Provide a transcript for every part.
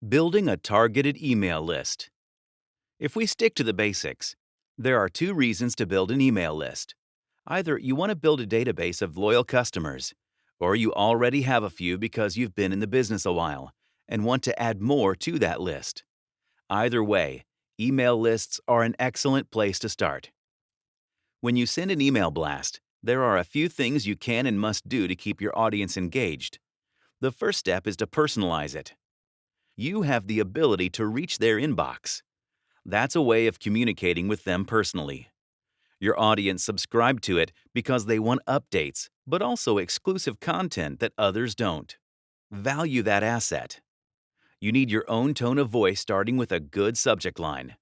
Building a targeted email list. If we stick to the basics, there are two reasons to build an email list. Either you want to build a database of loyal customers, or you already have a few because you've been in the business a while and want to add more to that list. Either way, email lists are an excellent place to start. When you send an email blast, there are a few things you can and must do to keep your audience engaged. The first step is to personalize it. You have the ability to reach their inbox. That's a way of communicating with them personally. Your audience subscribe to it because they want updates, but also exclusive content that others don't. Value that asset. You need your own tone of voice starting with a good subject line.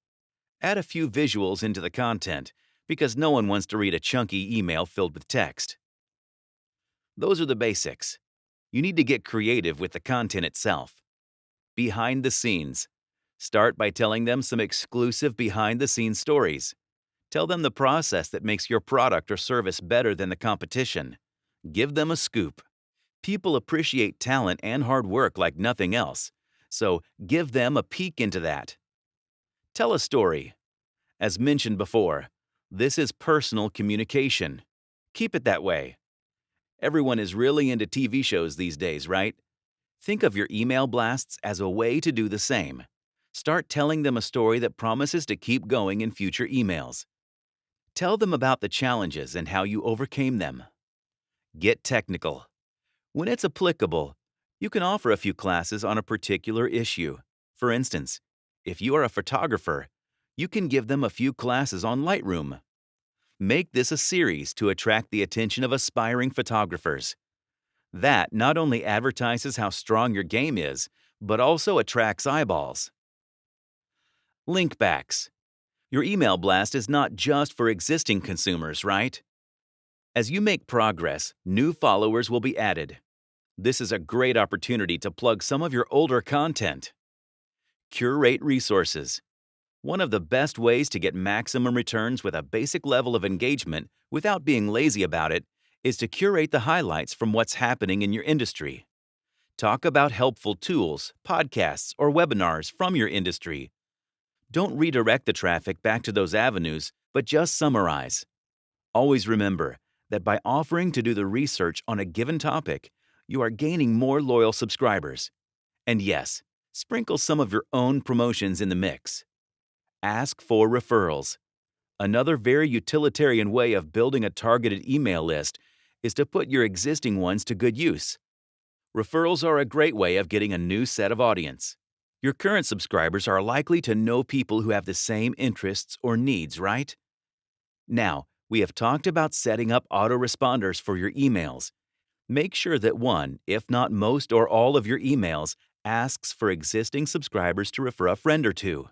Add a few visuals into the content because no one wants to read a chunky email filled with text. Those are the basics. You need to get creative with the content itself. Behind the scenes. Start by telling them some exclusive behind-the-scenes stories. Tell them the process that makes your product or service better than the competition. Give them a scoop. People appreciate talent and hard work like nothing else, so give them a peek into that. Tell a story. As mentioned before, this is personal communication. Keep it that way. Everyone is really into TV shows these days, right? Think of your email blasts as a way to do the same. Start telling them a story that promises to keep going in future emails. Tell them about the challenges and how you overcame them. Get technical. When it's applicable, you can offer a few classes on a particular issue. For instance, if you are a photographer, you can give them a few classes on Lightroom. Make this a series to attract the attention of aspiring photographers. That not only advertises how strong your game is, but also attracts eyeballs. Linkbacks. Your email blast is not just for existing consumers, right? As you make progress, new followers will be added. This is a great opportunity to plug some of your older content. Curate resources. One of the best ways to get maximum returns with a basic level of engagement without being lazy about it is to curate the highlights from what's happening in your industry. Talk about helpful tools, podcasts, or webinars from your industry. Don't redirect the traffic back to those avenues, but just summarize. Always remember that by offering to do the research on a given topic, you are gaining more loyal subscribers. And yes, sprinkle some of your own promotions in the mix. Ask for referrals. Another very utilitarian way of building a targeted email list is to put your existing ones to good use. Referrals are a great way of getting a new set of audience. Your current subscribers are likely to know people who have the same interests or needs, right? Now, we have talked about setting up autoresponders for your emails. Make sure that one, if not most or all of your emails, asks for existing subscribers to refer a friend or two.